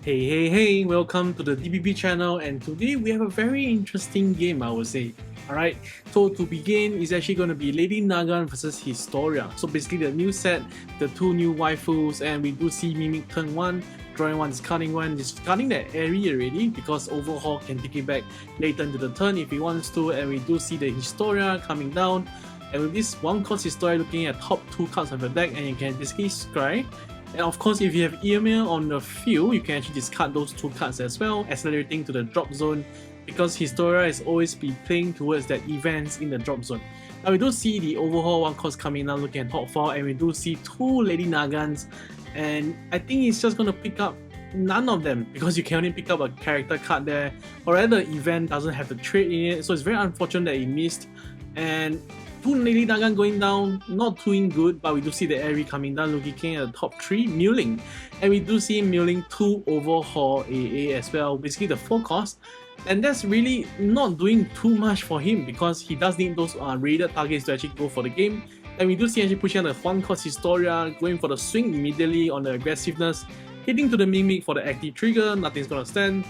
Hey, welcome to the DBB channel, and today we have a very interesting game, I would say. Alright, so to begin, it's actually going to be Lady Nagant versus Historia. So basically the new set, the two new waifus, and we do see Mimic turn 1, drawing 1, discarding that Airy already because Overhaul can take it back later into the turn if he wants to, and we do see the Historia coming down. And with this 1-cost Historia looking at top 2 cards of the deck, and you can basically scry. And of course, if you have email on the field, you can actually discard those 2 cards as well, accelerating to the drop zone, because Historia is always be playing towards that events in the drop zone. Now we do see the overhaul 1-cost coming out looking at top 4, and we do see 2 Lady Nagants, and I think he's just going to pick up none of them because you can only pick up a character card there, or rather the event doesn't have the trade in it, so it's very unfortunate that he missed. And 2 Lady Nagant going down, not doing good, but we do see the Airy coming down, looking at the top 3, Mulling. And we do see Mulling 2 overhaul AA as well, basically the 4-cost. And that's really not doing too much for him because he does need those raided targets to actually go for the game. And we do see actually pushing on the 1-cost Historia, going for the swing immediately on the aggressiveness, hitting to the Mimic for the active trigger, nothing's gonna stand.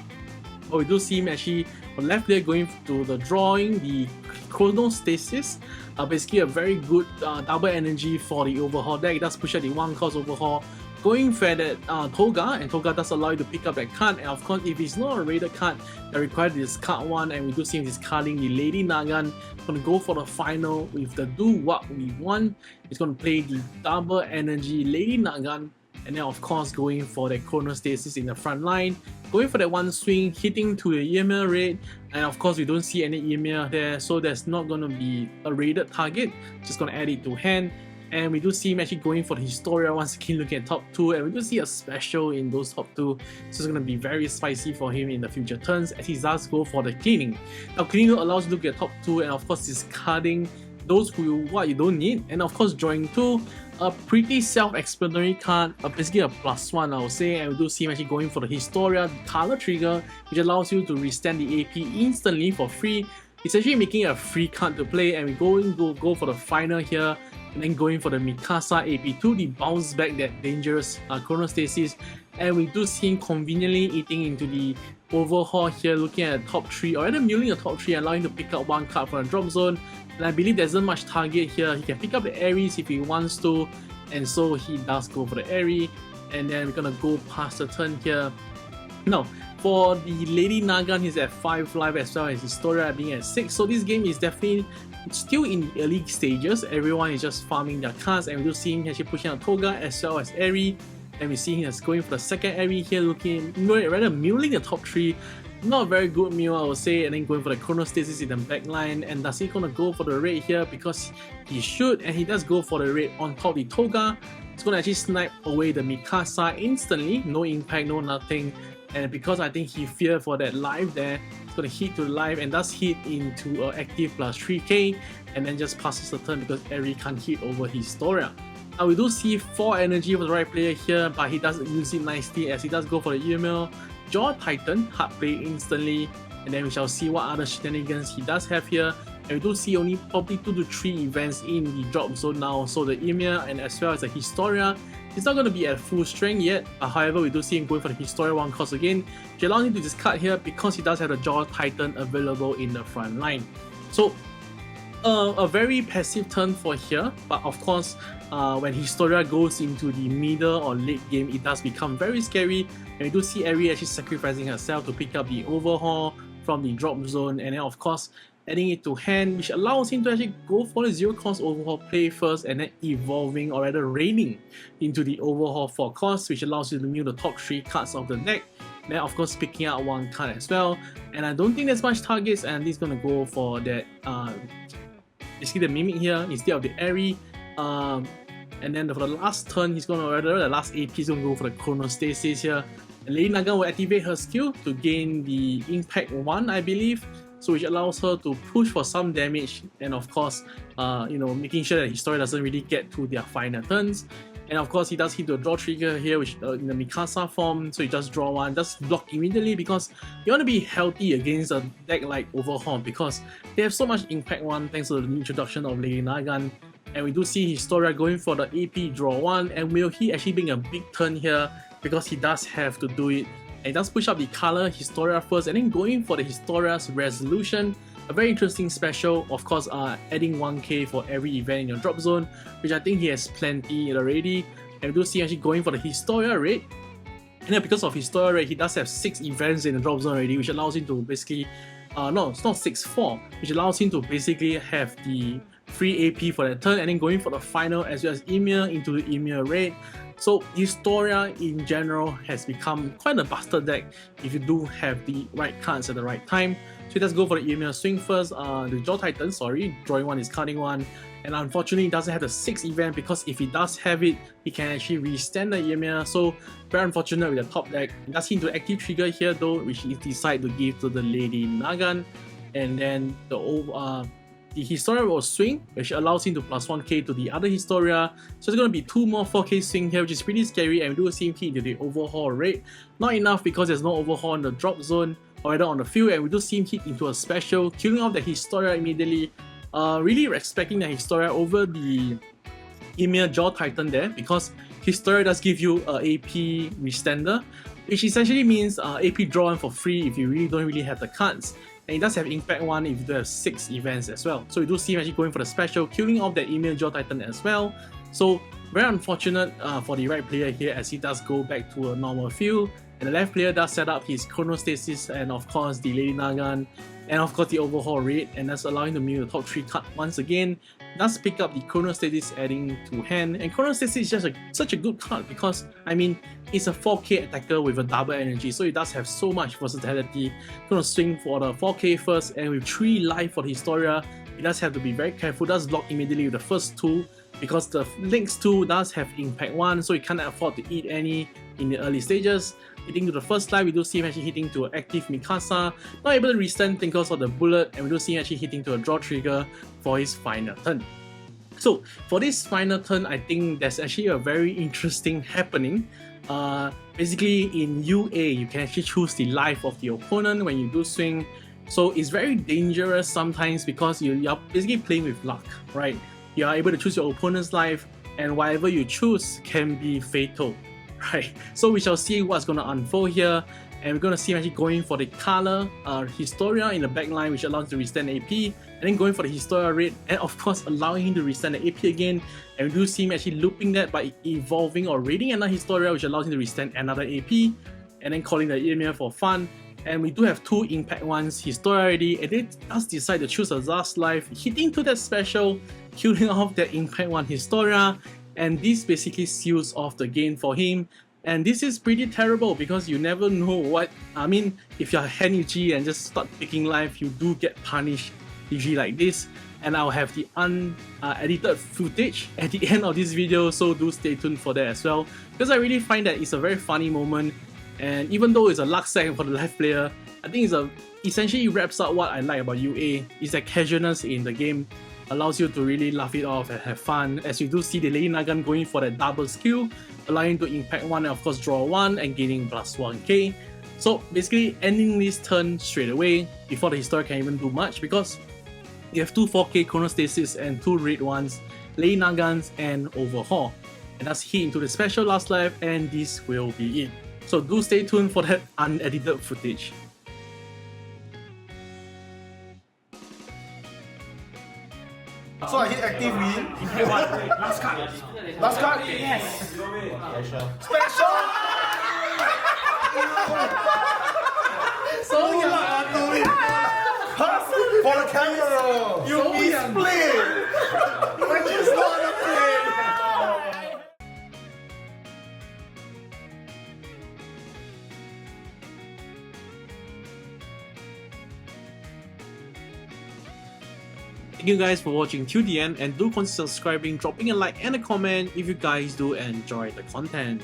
But we do see him actually on left there going to the drawing, the Chronostasis, basically a very good double energy for the overhaul deck. It does push out the 1-cost overhaul, going for that Toga, and Toga does allow you to pick up that card. And of course, if it's not a raided card, that requires to discard 1, and we do see him discarding the Lady Nagant. Gonna go for the final with the do what we want. It's gonna play the double energy Lady Nagant, and then of course going for the Chronostasis in the front line, going for that 1 swing, hitting to the EML raid, and of course we don't see any EML there, so there's not going to be a raided target, just going to add it to hand. And we do see him actually going for the Historia once again, looking at top 2, and we do see a special in those top 2, so it's going to be very spicy for him in the future turns as he does go for the cleaning. Now cleaning allows you to look at top 2 and of course discarding those what you don't need, and of course drawing 2, a pretty self-explanatory card, basically a +1 I would say. And we do see him actually going for the Historia color trigger, which allows you to restand the AP instantly for free. It's actually making a free card to play, and we go for the final here, and then going for the Mikasa AP2, the bounce back that dangerous Chronostasis. And we do see him conveniently eating into the overhaul here, looking at top 3, or rather mulling the top 3, allowing him to pick up 1 card from the drop zone. And I believe there isn't much target here. He can pick up the Aries if he wants to, and so he does go for the Airy. And then we're gonna go past the turn here. Now, for the Lady Nagant, he's at 5 life as well as Historia being at 6. So this game is definitely still in the early stages. Everyone is just farming their cards, and we do see him actually pushing out Toga as well as Airy. And we see him as going for the second Airy here, looking rather mulling the top 3. Not a very good meal, I would say, and then going for the Chronostasis in the back line. And does he gonna go for the raid here? Because he should, and he does go for the raid on top of the Toga. It's gonna actually snipe away the Mikasa instantly, no impact, no nothing. And because I think he feared for that life there, it's gonna hit to the life and does hit into active plus 3k, and then just passes the turn because Airy can't hit over his Historia. Now we do see 4 energy for the right player here, but he doesn't use it nicely as he does go for the EML. Jaw Titan, hard play instantly, and then we shall see what other shenanigans he does have here. And we do see only probably 2 to 3 events in the drop zone now, so the EML and as well as the Historia, he's not going to be at full strength yet. However, we do see him going for the Historia 1-cost again, which allows him to discard here because he does have the Jaw Titan available in the front line. So a very passive turn for here, but of course when Historia goes into the middle or late game, it does become very scary. And we do see Airy actually sacrificing herself to pick up the overhaul from the drop zone, and then of course adding it to hand, which allows him to actually go for the 0-cost overhaul play first, and then evolving or rather raiding into the overhaul 4-cost, which allows you to mill the top 3 cards of the deck. Then of course picking out 1 card as well, and I don't think there's much targets, and he's gonna go for that basically the Mimic here instead of the Airy. And then for the last turn, he's gonna, rather the last AP, he's gonna go for the Chronostasis here. And Lady Nagant will activate her skill to gain the impact 1, I believe, so which allows her to push for some damage, and of course making sure that Historia doesn't really get to their final turns. And of course he does hit the draw trigger here, which in the Mikasa form, so you just draw 1, just block immediately because you want to be healthy against a deck like Overhaul because they have so much impact 1 thanks to the introduction of Lady Nagant. And we do see Historia going for the AP draw 1, and will he actually being a big turn here because he does have to do it. And it does push up the color Historia first and then going for the Historia's resolution. A very interesting special, of course, adding 1k for every event in your drop zone, which I think he has plenty already. And we do see actually going for the Historia rate. And then because of Historia rate, he does have 6 events in the drop zone already, which allows him to basically, no, it's not 6, 4, which allows him to basically have the free AP for that turn and then going for the final as well as Emir into the Emir rate. So Historia in general has become quite a buster deck if you do have the right cards at the right time. So let's go for the Emir swing first. The Jaw Titan, sorry, drawing one is cutting one. And unfortunately, he doesn't have the 6th event because if he does have it, he can actually restand the Emir. So very unfortunate with the top deck. It does hit into active trigger here though, which he decided to give to the Lady Nagant. And then the Historia will swing, which allows him to plus 1k to the other Historia. So it's going to be 2 more 4k swing here, which is pretty scary. And we do see him hit into the overhaul rate. Not enough because there's no overhaul in the drop zone or either on the field. And we do see him hit into a special, killing off the Historia immediately. Really respecting the Historia over the Emir Jaw Titan there because Historia does give you a AP restander, which essentially means AP draw one for free if you really don't have the cards. And it does have impact 1 if you do have 6 events as well. So we do see him actually going for the special, killing off that Emir Jaw Titan as well. So very unfortunate for the right player here as he does go back to a normal field. And the left player does set up his Chronostasis and of course the Lady Nagant and of course the overhaul rate, and that's allowing him to mill the top 3 card once again. Does pick up the Chronostasis adding to hand, and Chronostasis is just such a good card because I mean it's a 4k attacker with a double energy, so it does have so much versatility. Gonna swing for the 4k first, and with 3 life for the Historia, it does have to be very careful. It does block immediately with the first 2 because the next 2 does have impact 1, so you can't afford to eat any in the early stages. Hitting to the first life, we do see him actually hitting to an active Mikasa, not able to restand because of the bullet, and we do see him actually hitting to a draw trigger for his final turn. So for this final turn, I think there's actually a very interesting happening. Basically in UA, you can actually choose the life of the opponent when you do swing. So it's very dangerous sometimes because you're basically playing with luck, right? You are able to choose your opponent's life and whatever you choose can be fatal. Right, so we shall see what's going to unfold here, and we're going to see him actually going for the color Historia in the back line, which allows him to restand AP, and then going for the Historia rate, and of course allowing him to restand the AP again. And we do see him actually looping that by evolving or raiding another Historia, which allows him to restand another AP, and then calling the Emir for fun. And we do have 2 impact 1s Historia already, and it does decide to choose a last life, hitting to that special, killing off that impact 1 Historia. And this basically seals off the game for him. And this is pretty terrible because you never know what, I mean, if you're hand UG and just start picking life, you do get punished usually like this. And I'll have the unedited footage at the end of this video, so do stay tuned for that as well. Because I really find that it's a very funny moment. And even though it's a luck sack for the left player, I think essentially wraps up what I like about UA. It's that casualness in the game. Allows you to really laugh it off and have fun, as you do see the Lady Nagant going for that double skill, allowing to impact 1 and of course draw 1 and gaining plus 1k. So basically ending this turn straight away before the Historia can even do much because you have 2 4k Chronostasis and 2 red ones, Lady Nagants and overhaul. And that's hit into the special last life, and this will be it. So do stay tuned for that unedited footage. So I hit active win. Last card. Last card? Yes. Special! So For the camera! You misplayed! I just not a play! Thank you guys for watching till the end, and do consider subscribing, dropping a like and a comment if you guys do enjoy the content.